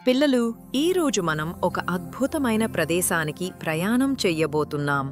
పిల్లలు, ఈరోజు మనం ఒక అద్భుతమైన ప్రదేశానికి ప్రయాణం చెయ్యబోతున్నాం.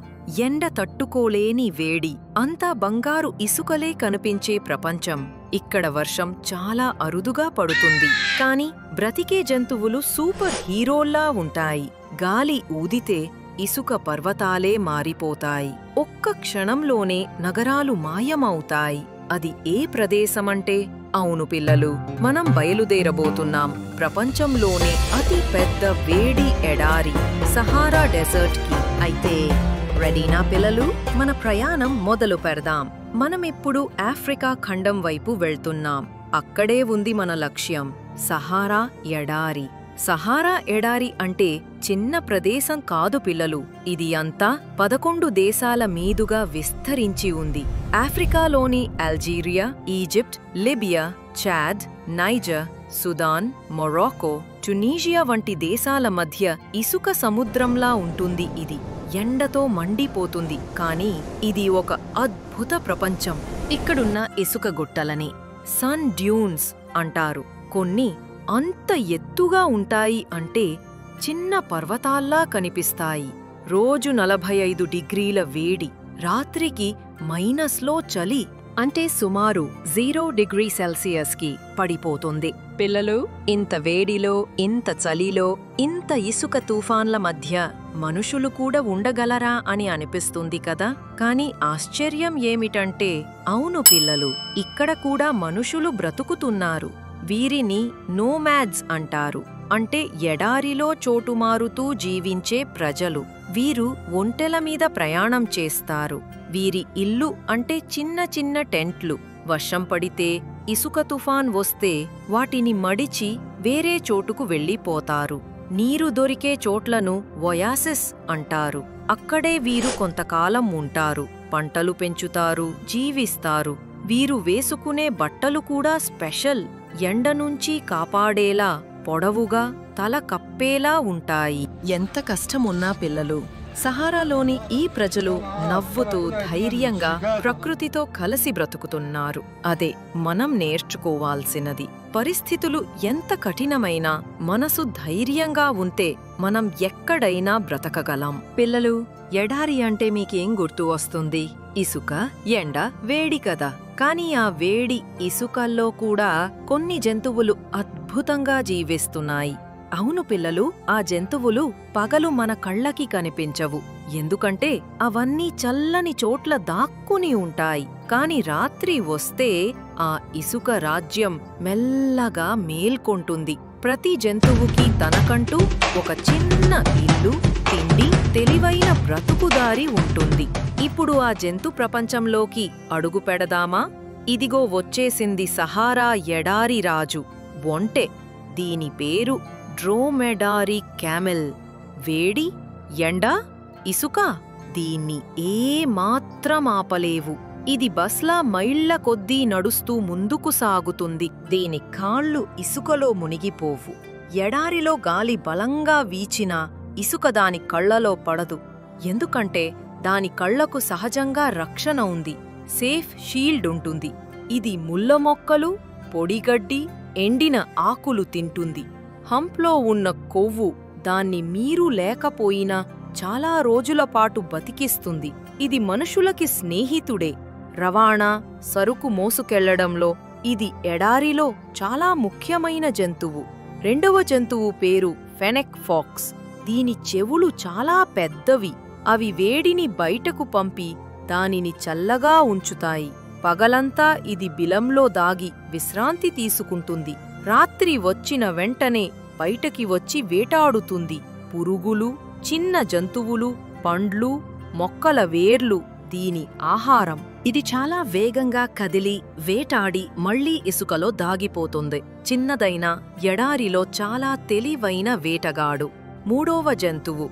ఎండ తట్టుకోలేని వేడి, అంతా బంగారు ఇసుకలే కనిపించే ప్రపంచం. ఇక్కడ వర్షం చాలా అరుదుగా పడుతుంది, కాని బ్రతికే జంతువులు సూపర్ హీరోల్లా ఉంటాయి. గాలి ఊదితే ఇసుక పర్వతాలే మారిపోతాయి. ఒక్క క్షణంలోనే నగరాలు మాయమవుతాయి. అది ఏ ప్రదేశమంటే? అవును పిల్లలు, మనం బయలుదేరబోతున్నాం ప్రపంచంలోనే అతి పెద్ద వేడి ఎడారి సహారా డెజర్ట్ కి. అయితే రెడీనా పిల్లలు? మన ప్రయాణం మొదలు పెడదాం. మనమిప్పుడు ఆఫ్రికా ఖండం వైపు వెళ్తున్నాం. అక్కడే ఉంది మన లక్ష్యం, సహారా ఎడారి. సహారా ఎడారి అంటే చిన్న ప్రదేశం కాదు పిల్లలు. ఇది అంతా 11 దేశాల మీదుగా విస్తరించి ఉంది. ఆఫ్రికాలోని Algeria, Egypt, Libya, Chad, niger, Sudan, Morocco, Tunisia వంటి దేశాల మధ్య ఇసుక సముద్రంలా ఉంటుంది. ఇది ఎండతో మండిపోతుంది, కానీ ఇది ఒక అద్భుత ప్రపంచం. ఇక్కడున్న ఇసుక గుట్టలని సన్ డ్యూన్స్ అంటారు. కొన్ని అంత ఎత్తుగా ఉంటాయి అంటే చిన్న పర్వతాల్లా కనిపిస్తాయి. రోజు 45 డిగ్రీల వేడి, రాత్రికి మైనస్లో చలి, అంటే సుమారు 0 డిగ్రీ సెల్సియస్కి పడిపోతుంది. పిల్లలు, ఇంత వేడిలో, ఇంత చలిలో, ఇంత ఇసుక తుఫాన్ల మధ్య మనుషులు కూడా ఉండగలరా అని అనిపిస్తుంది కదా. కాని ఆశ్చర్యం ఏమిటంటే, అవును పిల్లలు, ఇక్కడ కూడా మనుషులు బ్రతుకుతున్నారు. వీరిని నోమాడ్స్ అంటారు, అంటే ఎడారిలో చోటుమారుతూ జీవించే ప్రజలు. వీరు ఒంటెల మీద ప్రయాణం చేస్తారు. వీరి ఇల్లు అంటే చిన్న చిన్న టెంట్లు. వర్షం పడితే, ఇసుక తుఫాన్ వస్తే వాటిని మడిచి వేరే చోటుకు వెళ్ళిపోతారు. నీరు దొరికే చోట్లను ఒయాసిస్ అంటారు. అక్కడే వీరు కొంతకాలం ఉంటారు, పంటలు పెంచుతారు, జీవిస్తారు. వీరు వేసుకునే బట్టలు కూడా స్పెషల్. ఎండ నుంచి కాపాడేలా పొడవుగా, తల కప్పేలా ఉంటాయి. ఎంత కష్టమున్నా పిల్లలు, సహారాలోని ఈ ప్రజలు నవ్వుతూ ధైర్యంగా ప్రకృతితో కలిసి బ్రతుకుతున్నారు. అదే మనం నేర్చుకోవాల్సినది. పరిస్థితులు ఎంత కఠినమైనా మనసు ధైర్యంగా ఉంటే మనం ఎక్కడైనా బ్రతకగలం. పిల్లలు, ఎడారి అంటే మీకేం గుర్తు వస్తుంది? ఇసుక, ఎండ, వేడి కదా. కాని ఆ వేడి ఇసుకల్లో కూడా కొన్ని జంతువులు అద్భుతంగా జీవిస్తున్నాయి. అవును పిల్లలు, ఆ జంతువులు పగలు మన కళ్ళకి కనిపించవు, ఎందుకంటే అవన్నీ చల్లని చోట్ల దాక్కుని ఉంటాయి. కాని రాత్రి వస్తే ఆ ఇసుక రాజ్యం మెల్లగా మేల్కొంటుంది. ప్రతి జంతువుకి తనకంటూ ఒక చిన్న ఇల్లు, తిండి, తెలివైన బ్రతుకుదారి ఉంటుంది. ఇప్పుడు ఆ జంతు ప్రపంచంలోకి అడుగు పెడదామా? ఇదిగో వచ్చేసింది సహారా ఎడారి రాజు, ఒంటె. దీని పేరు డ్రోమెడారీ క్యామెల్. వేడి, ఎండ, ఇసుక దీన్ని ఏమాత్రం ఆపలేవు. ఇది బస్లా మైళ్ల కొద్దీ నడుస్తూ ముందుకు సాగుతుంది. దీని కాళ్ళు ఇసుకలో మునిగిపోవు. ఎడారిలో గాలి బలంగా వీచినా ఇసుక దాని కళ్లలో పడదు, ఎందుకంటే దాని కళ్లకు సహజంగా రక్షణ ఉంది, సేఫ్ షీల్డ్ ఉంటుంది. ఇది ముళ్ళ మొక్కలు, పొడిగడ్డి, ఎండిన ఆకులు తింటుంది. హంప్లో ఉన్న కొవ్వు దాన్ని మీరు లేకపోయినా చాలా రోజుల పాటు బతికిస్తుంది. ఇది మనుషులకి స్నేహితుడే. రవాణా, సరుకు మోసుకెళ్లడంలో ఇది ఎడారిలో చాలా ముఖ్యమైన జంతువు. రెండవ జంతువు పేరు ఫెనెక్ ఫాక్స్. దీని చెవులు చాలా పెద్దవి. అవి వేడిని బయటకు పంపి దానిని చల్లగా ఉంచుతాయి. పగలంతా ఇది బిలంలో దాగి విశ్రాంతి తీసుకుంటుంది. రాత్రి వచ్చిన వెంటనే బయటకి వచ్చి వేటాడుతుంది. పురుగులు, చిన్న జంతువులు, పండ్లు, మొక్కల వేర్లు దీని ఆహారం. ఇది చాలా వేగంగా కదిలి వేటాడి మళ్లీ ఇసుకలో దాగిపోతుంది. చిన్నదైన ఎడారిలో చాలా తెలివైన వేటగాడు. మూడవ జంతువు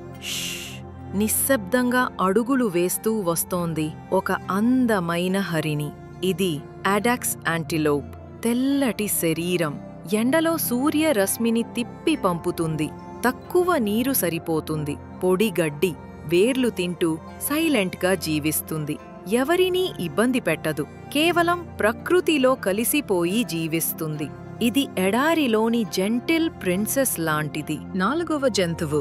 నిశ్శబ్దంగా అడుగులు వేస్తూ వస్తోంది, ఒక అందమైన హరిణి. ఇది అడాక్స్ యాంటిలోప్. తెల్లటి శరీరం, ఎండలో సూర్యరశ్మిని తిప్పి పంపుతుంది. తక్కువ నీరు సరిపోతుంది. పొడిగడ్డి, వేర్లు తింటూ సైలెంట్గా జీవిస్తుంది. ఎవరినీ ఇబ్బంది పెట్టదు, కేవలం ప్రకృతిలో కలిసిపోయి జీవిస్తుంది. ఇది ఎడారిలోని జెంటిల్ ప్రిన్సెస్ లాంటిది. 4వ జంతువు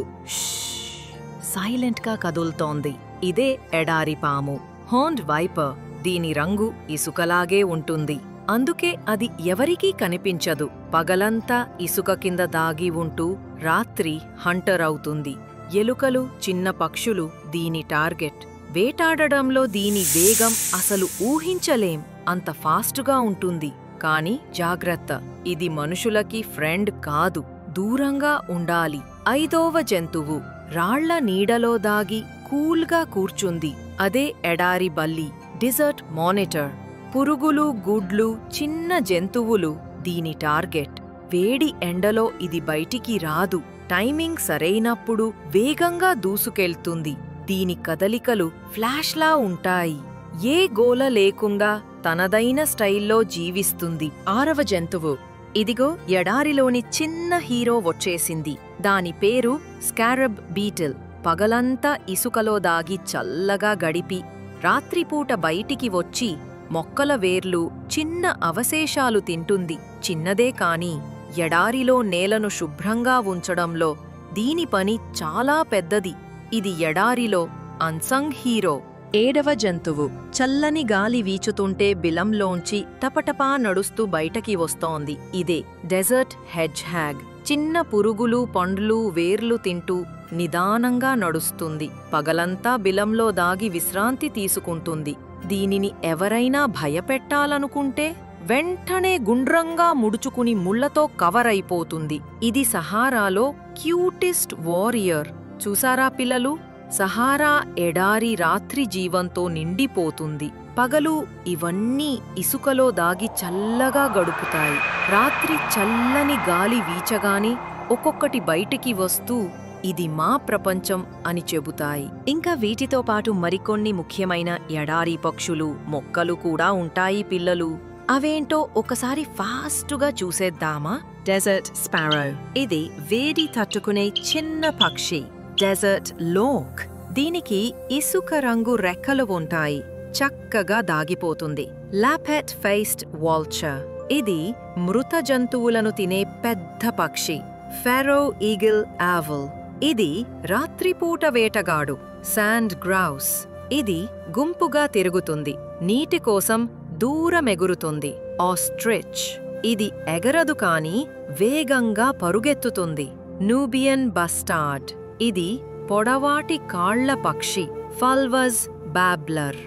సైలెంట్గా కదులుతోంది. ఇదే ఎడారి పాము, హార్న్డ్ వైపర్. దీని రంగు ఇసుకలాగే ఉంటుంది, అందుకే అది ఎవరికీ కనిపించదు. పగలంతా ఇసుక కింద దాగి ఉంటూ రాత్రి హంటర్ అవుతుంది. ఎలుకలు, చిన్న పక్షులు దీని టార్గెట్. వేటాడడంలో దీని వేగం అసలు ఊహించలేం, అంత ఫాస్టుగా ఉంటుంది. కాని జాగ్రత్త, ఇది మనుషులకి ఫ్రెండ్ కాదు, దూరంగా ఉండాలి. 5వ జంతువు రాళ్ల నీడలో దాగి కూల్గా కూర్చుంది. అదే ఎడారి బల్లి, డిజర్ట్ మానిటర్. పురుగులు, గుడ్లు, చిన్న జంతువులు దీని టార్గెట్. వేడి ఎండలో ఇది బయటికి రాదు. టైమింగ్ సరైనప్పుడు వేగంగా దూసుకెళ్తుంది. దీని కదలికలు ఫ్లాష్లా ఉంటాయి. ఏ గోల లేకుండా తనదైన స్టైల్లో జీవిస్తుంది. 6వ జంతువు. ఇదిగో ఎడారిలోని చిన్న హీరో వచ్చేసింది. దాని పేరు స్కారబ్ బీటిల్. పగలంతా ఇసుకలో దాగి చల్లగా గడిపి రాత్రిపూట బయటికి వచ్చి మొక్కల వేర్లు, చిన్న అవశేషాలు తింటుంది. చిన్నదే కాని ఎడారిలో నేలను శుభ్రంగా ఉంచడంలో దీని పని చాలా పెద్దది. ఇది ఎడారిలో అన్సంగ్ హీరో. 7వ జంతువు. చల్లని గాలి వీచుతుంటే బిలంలోంచి టపటపా నడుస్తూ బయటకి వస్తోంది. ఇదే డెజర్ట్ హెడ్జ్ హ్యాగ్. చిన్న పురుగులు, పండ్లు, వేర్లు తింటూ నిదానంగా నడుస్తుంది. పగలంతా బిలంలో దాగి విశ్రాంతి తీసుకుంటుంది. దీనిని ఎవరైనా భయపెట్టాలనుకుంటే వెంటనే గుండ్రంగా ముడుచుకుని ముళ్లతో కవర్ అయిపోతుంది. ఇది సహారాలో క్యూటెస్ట్ వారియర్. చూసారా పిల్లలు? సహారా ఎడారి రాత్రి జీవంతో నిండిపోతుంది. పగలు ఇవన్నీ ఇసుకలో దాగి చల్లగా గడుపుతాయి. రాత్రి చల్లని గాలి వీచగానే ఒక్కొక్కటి బయటికి వస్తూ ఇది మా ప్రపంచం అని చెబుతాయి. ఇంకా వీటితో పాటు మరికొన్ని ముఖ్యమైన ఎడారి పక్షులు, మొక్కలు కూడా ఉంటాయి పిల్లలు. అవేంటో ఒకసారి ఫాస్టుగా చూసేద్దామా? Desert sparrow. ఇది వేడి తట్టుకునే చిన్న పక్షి. Desert lark. దీనికి ఇసుక రంగు రెక్కలు ఉంటాయి, చక్కగా దాగిపోతుంది. లాపెట్ ఫేస్డ్ వాల్చర్. ఇది మృత జంతువులను తినే పెద్ద పక్షి. ఫెరో ఈగిల్ ఆవల్. ఇది రాత్రిపూట వేటగాడు. శాండ్ గ్రౌస్. ఇది గుంపుగా తిరుగుతుంది, నీటి కోసం దూరమెగురుతుంది. ఆస్ట్రిచ్. ఇది ఎగరదు కాని వేగంగా పరుగెత్తుతుంది. Nubian bustard. ఇది పొడవాటి కాళ్ల పక్షి. ఫల్వస్ బాబ్లర్.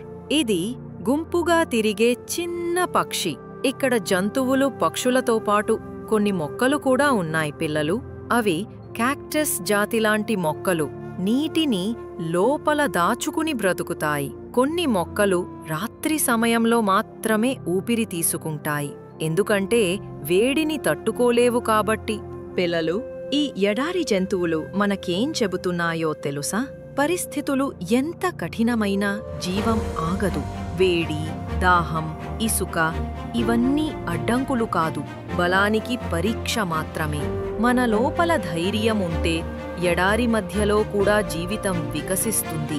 ఇది గుంపుగా తిరిగే చిన్న పక్షి. ఇక్కడ జంతువులు, పక్షులతో పాటు కొన్ని మొక్కలు కూడా ఉన్నాయి పిల్లలు. అవి క్యాక్టస్ జాతిలాంటి మొక్కలు. నీటిని లోపల దాచుకుని బ్రతుకుతాయి. కొన్ని మొక్కలు రాత్రి సమయంలో మాత్రమే ఊపిరి తీసుకుంటాయి, ఎందుకంటే వేడిని తట్టుకోలేవు కాబట్టి. పిల్లలు, ఈ ఎడారి జంతువులు మనకేం చెబుతున్నాయో తెలుసా? పరిస్థితులు ఎంత కఠినమైనా జీవం ఆగదు. వేడి, దాహం, ఇసుక ఇవన్నీ అడ్డంకులు కాదు, బలానికి పరీక్ష మాత్రమే. మన లోపల ధైర్యం ఉంటే ఎడారి మధ్యలో కూడా జీవితం వికసిస్తుంది.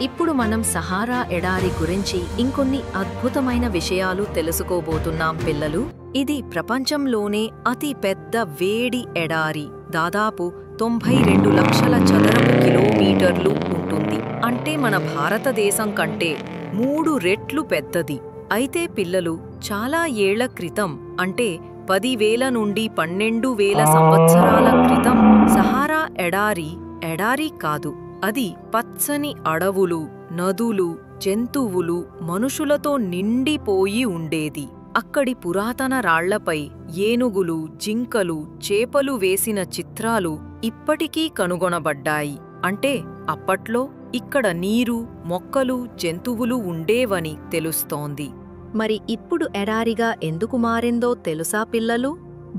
ఇప్పుడు మనం సహారా ఎడారి గురించి ఇంకొన్ని అద్భుతమైన విషయాలు తెలుసుకోబోతున్నాం పిల్లలు. ఇది ప్రపంచంలోనే అతి పెద్ద వేడి ఎడారి. దాదాపు 92 లక్షల చదరపు కిలోమీటర్లు ఉంటుంది. అంటే మన భారతదేశం కంటే 3 రెట్లు పెద్దది. అయితే పిల్లలు, చాలా ఏళ్ల క్రితం, అంటే 10,000 నుండి 12,000 సంవత్సరాల క్రితం సహారా ఎడారి కాదు. అది పచ్చని అడవులు, నదులు, జంతువులు, మనుషులతో నిండిపోయి ఉండేది. అక్కడి పురాతన రాళ్లపై ఏనుగులు, జింకలు, చేపలు వేసిన చిత్రాలు ఇప్పటికీ కనుగొనబడ్డాయి. అంటే అప్పట్లో ఇక్కడ నీరు, మొక్కలు, జంతువులు ఉండేవని తెలుస్తోంది. మరి ఇప్పుడు ఎడారిగా ఎందుకు మారిందో తెలుసా పిల్లలు?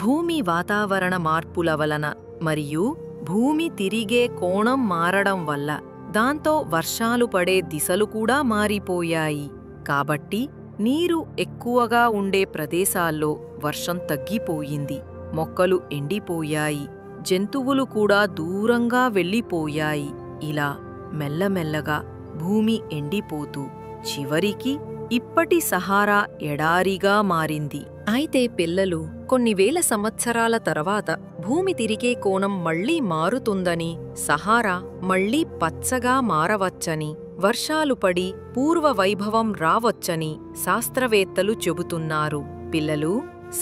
భూమి వాతావరణ మార్పుల వలన మరియు భూమి తిరిగే కోణం మారడం వల్ల. దాంతో వర్షాలు పడే దిశలు కూడా మారిపోయాయి. కాబట్టి నీరు ఎక్కువగా ఉండే ప్రదేశాల్లో వర్షం తగ్గిపోయింది. మొక్కలు ఎండిపోయాయి. జంతువులు కూడా దూరంగా వెళ్ళిపోయాయి. ఇలా మెల్లమెల్లగా భూమి ఎండిపోతూ చివరికి ఇప్పటి సహారా ఎడారిగా మారింది. అయితే పిల్లలు, కొన్ని వేల సంవత్సరాల తర్వాత భూమి తిరిగే కోణం మళ్లీ మారుతుందని, సహారా మళ్లీ పచ్చగా మారవచ్చని, వర్షాలు పడి పూర్వ వైభవం రావచ్చని శాస్త్రవేత్తలు చెబుతున్నారు. పిల్లలు,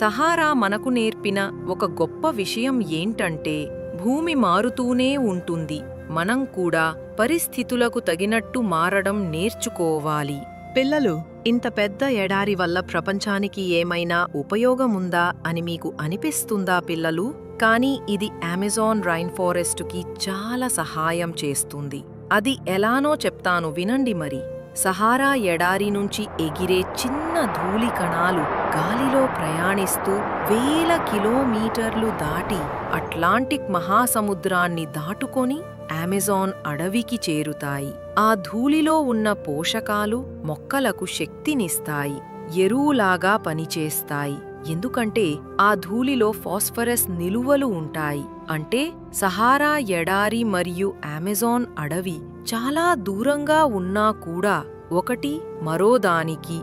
సహారా మనకు నేర్పిన ఒక గొప్ప విషయం ఏంటంటే, భూమి మారుతూనే ఉంటుంది. మనం కూడా పరిస్థితులకు తగినట్టు మారడం నేర్చుకోవాలి. పిల్లలు, ఇంత పెద్ద ఎడారి వల్ల ప్రపంచానికి ఏమైనా ఉపయోగముందా అని మీకు అనిపిస్తుందా పిల్లలు? కానీ ఇది అమెజాన్ రైన్ ఫారెస్టుకి చాలా సహాయం చేస్తుంది. అది ఎలానో చెప్తాను వినండి మరి. సహారా ఎడారి నుంచి ఎగిరే చిన్న ధూళి కణాలు గాలిలో ప్రయాణిస్తూ వేల కిలోమీటర్లు దాటి అట్లాంటిక్ మహాసముద్రాన్ని దాటుకొని అమెజాన్ అడవికి చేరుతాయి. ఆ ధూళిలో ఉన్న పోషకాలు మొక్కలకు శక్తినిస్తాయి, ఎరువులాగా పనిచేస్తాయి. ఎందుకంటే ఆ ధూళిలో ఫాస్ఫరస్ నిలువలు ఉంటాయి. అంటే సహారా ఎడారి మరియు అమెజాన్ అడవి చాలా దూరంగా ఉన్నా కూడా ఒకటి మరోదానికి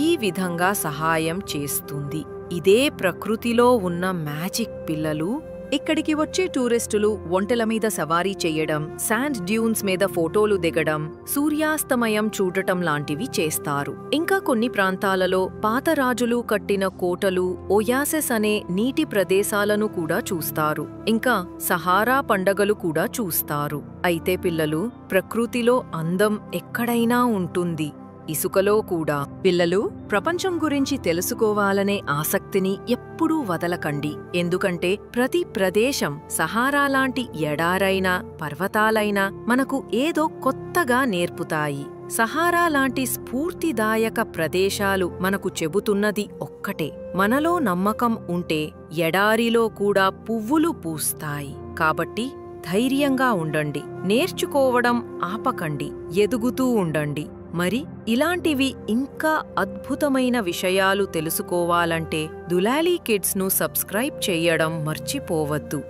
ఈ విధంగా సహాయం చేస్తుంది. ఇదే ప్రకృతిలో ఉన్న మ్యాజిక్ పిల్లలు. ఇక్కడికి వచ్చే టూరిస్టులు ఒంటెల మీద సవారీ చెయ్యడం, శాండ్ డ్యూన్స్ మీద ఫోటోలు దిగడం, సూర్యాస్తమయం చూడటం లాంటివి చేస్తారు. ఇంకా కొన్ని ప్రాంతాలలో పాత రాజులు కట్టిన కోటలు, ఓయాసిస్ అనే నీటి ప్రదేశాలను కూడా చూస్తారు. ఇంకా సహారా పండగలు కూడా చూస్తారు. అయితే పిల్లలు, ప్రకృతిలో అందం ఎక్కడైనా ఉంటుంది, ఇసుకలో కూడా. పిల్లలు, ప్రపంచం గురించి తెలుసుకోవాలనే ఆసక్తిని ఎప్పుడూ వదలకండి. ఎందుకంటే ప్రతి ప్రదేశం, సహారా లాంటి ఎడారైనా పర్వతాలైనా మనకు ఏదో కొత్తగా నేర్పుతాయి. సహారా లాంటి స్ఫూర్తిదాయక ప్రదేశాలు మనకు చెబుతున్నది ఒక్కటే: మనలో నమ్మకం ఉంటే ఎడారిలో కూడా పువ్వులు పూస్తాయి. కాబట్టి ధైర్యంగా ఉండండి, నేర్చుకోవడం ఆపకండి, ఎదుగుతూ ఉండండి. మరి ఇలాంటివి ఇంకా అద్భుతమైన విషయాలు తెలుసుకోవాలంటే దులాలీ కిడ్స్ను సబ్స్క్రైబ్ చెయ్యడం మర్చిపోవద్దు.